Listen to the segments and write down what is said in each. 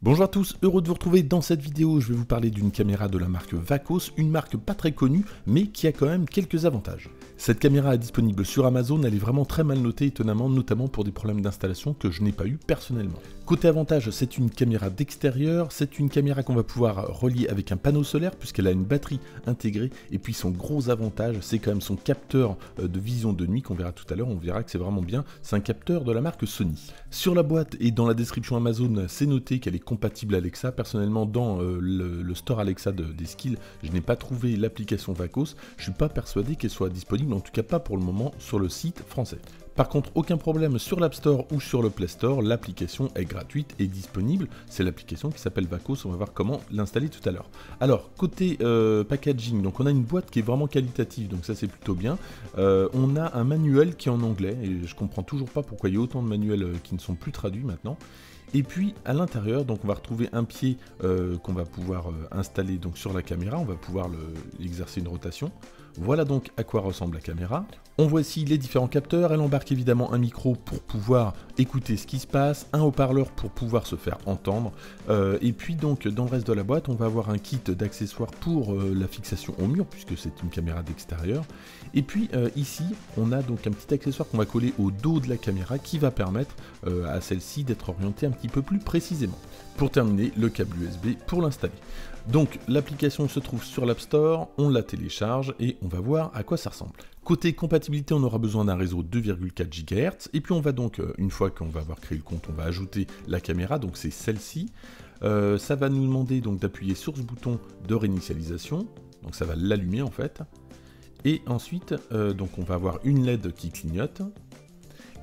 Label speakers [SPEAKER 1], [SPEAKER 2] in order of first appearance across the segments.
[SPEAKER 1] Bonjour à tous, heureux de vous retrouver dans cette vidéo. Je vais vous parler d'une caméra de la marque Wacos, une marque pas très connue, mais qui a quand même quelques avantages. Cette caméra est disponible sur Amazon, elle est vraiment très mal notée étonnamment, notamment pour des problèmes d'installation que je n'ai pas eu personnellement. Côté avantage, c'est une caméra d'extérieur, c'est une caméra qu'on va pouvoir relier avec un panneau solaire puisqu'elle a une batterie intégrée, et puis son gros avantage, c'est quand même son capteur de vision de nuit qu'on verra tout à l'heure, on verra que c'est vraiment bien, c'est un capteur de la marque Sony. Sur la boîte et dans la description Amazon, c'est noté qu'elle est compatible Alexa. Personnellement, dans le store Alexa des Skills, je n'ai pas trouvé l'application Wacos, je suis pas persuadé qu'elle soit disponible, en tout cas pas pour le moment sur le site français. Par contre, aucun problème sur l'App Store ou sur le Play Store, l'application est gratuite et disponible. C'est l'application qui s'appelle Wacos, on va voir comment l'installer tout à l'heure. Alors, côté packaging, donc on a une boîte qui est vraiment qualitative, donc ça c'est plutôt bien. On a un manuel qui est en anglais, et je comprends toujours pas pourquoi il y a autant de manuels qui ne sont plus traduits maintenant. Et puis à l'intérieur, donc on va retrouver un pied qu'on va pouvoir installer donc sur la caméra, on va pouvoir exercer une rotation. Voilà donc à quoi ressemble la caméra. On voit ici les différents capteurs, elle embarque évidemment un micro pour pouvoir écouter ce qui se passe, un haut-parleur pour pouvoir se faire entendre, et puis donc dans le reste de la boîte on va avoir un kit d'accessoires pour la fixation au mur puisque c'est une caméra d'extérieur, et puis ici on a donc un petit accessoire qu'on va coller au dos de la caméra qui va permettre à celle-ci d'être orientée un petit peu plus précisément. Pour terminer, le câble USB pour l'installer. Donc l'application se trouve sur l'App Store, on la télécharge et on va voir à quoi ça ressemble. Côté compatibilité, on aura besoin d'un réseau 2,4 GHz, et puis on va donc, une fois qu'on va avoir créé le compte, on va ajouter la caméra, donc c'est celle-ci. Ça va nous demander donc d'appuyer sur ce bouton de réinitialisation, donc ça va l'allumer en fait. Et ensuite, donc on va avoir une LED qui clignote.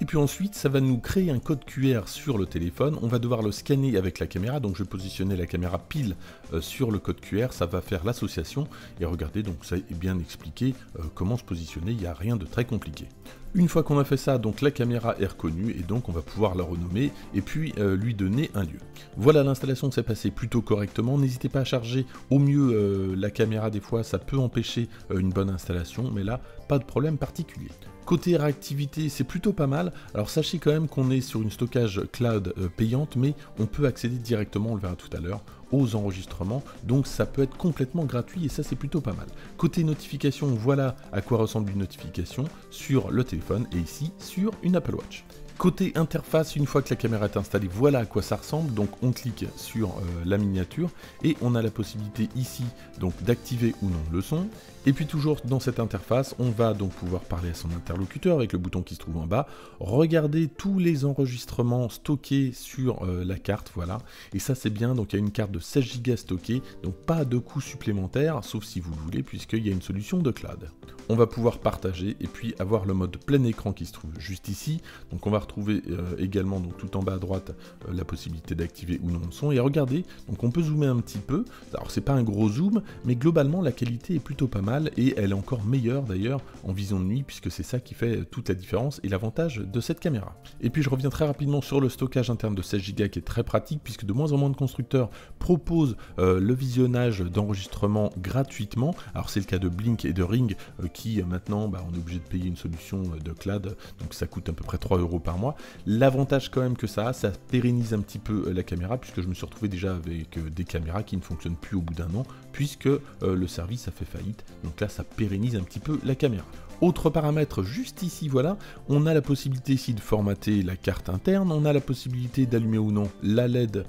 [SPEAKER 1] Et puis ensuite, ça va nous créer un code QR sur le téléphone, on va devoir le scanner avec la caméra, donc je vais positionner la caméra pile sur le code QR, ça va faire l'association, et regardez, donc ça est bien expliqué comment se positionner, il n'y a rien de très compliqué. Une fois qu'on a fait ça, donc la caméra est reconnue, et donc on va pouvoir la renommer, et puis lui donner un lieu. Voilà, l'installation s'est passée plutôt correctement, n'hésitez pas à charger au mieux la caméra, des fois ça peut empêcher une bonne installation, mais là, pas de problème particulier. Côté réactivité, c'est plutôt pas mal. Alors sachez quand même qu'on est sur une stockage cloud payante, mais on peut accéder directement, on le verra tout à l'heure, aux enregistrements, donc ça peut être complètement gratuit et ça c'est plutôt pas mal. Côté notification, voilà à quoi ressemble une notification sur le téléphone et ici sur une Apple Watch. Côté interface, une fois que la caméra est installée, voilà à quoi ça ressemble. Donc on clique sur la miniature et on a la possibilité ici donc d'activer ou non le son. Et puis toujours dans cette interface, on va donc pouvoir parler à son interlocuteur avec le bouton qui se trouve en bas. Regarder tous les enregistrements stockés sur la carte, voilà. Et ça c'est bien, donc il y a une carte de 16 Go stockée, donc pas de coût supplémentaire, sauf si vous le voulez, puisqu'il y a une solution de cloud. On va pouvoir partager et puis avoir le mode plein écran qui se trouve juste ici. Donc on va retrouver également donc tout en bas à droite la possibilité d'activer ou non le son. Et regardez, donc on peut zoomer un petit peu. Alors c'est pas un gros zoom, mais globalement la qualité est plutôt pas mal et elle est encore meilleure d'ailleurs en vision de nuit puisque c'est ça qui fait toute la différence et l'avantage de cette caméra. Et puis je reviens très rapidement sur le stockage interne de 16 Go qui est très pratique puisque de moins en moins de constructeurs proposent le visionnage d'enregistrement gratuitement. Alors c'est le cas de Blink et de Ring qui maintenant on est obligé de payer une solution de cloud, donc ça coûte à peu près 3 € par mois. L'avantage quand même que ça a, ça pérennise un petit peu la caméra, puisque je me suis retrouvé déjà avec des caméras qui ne fonctionnent plus au bout d'un an, puisque le service a fait faillite, donc là ça pérennise un petit peu la caméra. Autre paramètre, juste ici, voilà, on a la possibilité ici de formater la carte interne, on a la possibilité d'allumer ou non la LED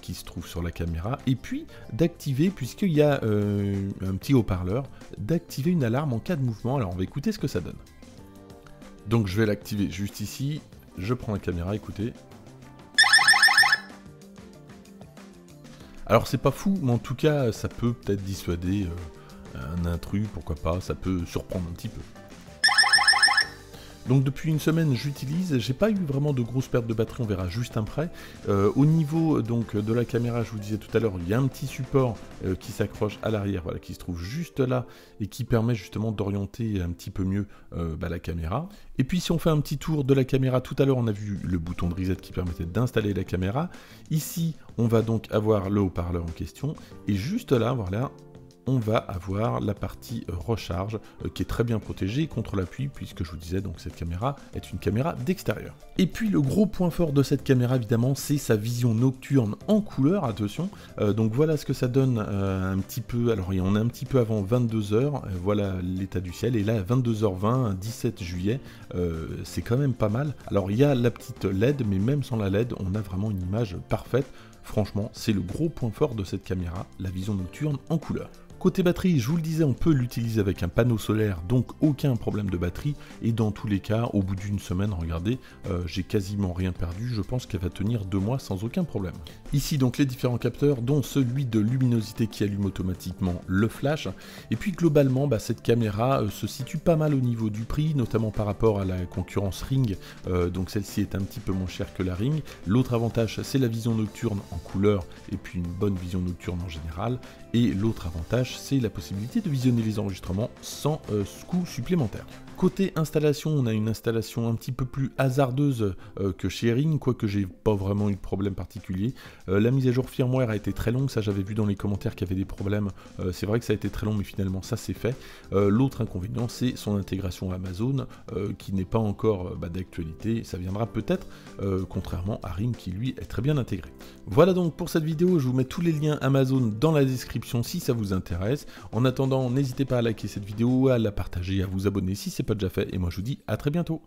[SPEAKER 1] qui se trouve sur la caméra, et puis d'activer, puisqu'il y a un petit haut-parleur, d'activer une alarme en cas de mouvement. Alors on va écouter ce que ça donne. Donc je vais l'activer juste ici, je prends la caméra, écoutez. Alors c'est pas fou, mais en tout cas ça peut peut-être dissuader un intrus, pourquoi pas, ça peut surprendre un petit peu. Donc depuis une semaine j'utilise, j'ai pas eu vraiment de grosses pertes de batterie, on verra juste après. Au niveau donc de la caméra, je vous disais tout à l'heure, il y a un petit support qui s'accroche à l'arrière, voilà, qui se trouve juste là et qui permet justement d'orienter un petit peu mieux la caméra. Et puis si on fait un petit tour de la caméra, tout à l'heure on a vu le bouton de reset qui permettait d'installer la caméra. Ici on va donc avoir le haut-parleur en question et juste là, voilà, on va avoir la partie recharge qui est très bien protégée contre la pluie, puisque je vous disais donc cette caméra est une caméra d'extérieur. Et puis le gros point fort de cette caméra évidemment, c'est sa vision nocturne en couleur, attention. Donc voilà ce que ça donne un petit peu, alors on est un petit peu avant 22h, voilà l'état du ciel, et là à 22h20, 17 juillet, c'est quand même pas mal. Alors il y a la petite LED, mais même sans la LED, on a vraiment une image parfaite. Franchement, c'est le gros point fort de cette caméra, la vision nocturne en couleur. Côté batterie, je vous le disais, on peut l'utiliser avec un panneau solaire, donc aucun problème de batterie, et dans tous les cas, au bout d'une semaine, regardez, j'ai quasiment rien perdu, je pense qu'elle va tenir 2 mois sans aucun problème. Ici donc les différents capteurs, dont celui de luminosité qui allume automatiquement le flash, et puis globalement, cette caméra se situe pas mal au niveau du prix, notamment par rapport à la concurrence Ring, donc celle-ci est un petit peu moins chère que la Ring. L'autre avantage, c'est la vision nocturne en couleur, et puis une bonne vision nocturne en général, et l'autre avantage, c'est la possibilité de visionner les enregistrements sans coût supplémentaire. Côté installation, on a une installation un petit peu plus hasardeuse que chez Ring, quoique j'ai pas vraiment eu de problème particulier. La mise à jour firmware a été très longue, ça j'avais vu dans les commentaires qu'il y avait des problèmes. C'est vrai que ça a été très long, mais finalement ça c'est fait. L'autre inconvénient, c'est son intégration Amazon, qui n'est pas encore d'actualité. Ça viendra peut-être, contrairement à Ring qui lui est très bien intégré. Voilà donc pour cette vidéo, je vous mets tous les liens Amazon dans la description si ça vous intéresse. En attendant, n'hésitez pas à liker cette vidéo, à la partager, à vous abonner si c'est pas déjà fait, et moi je vous dis à très bientôt.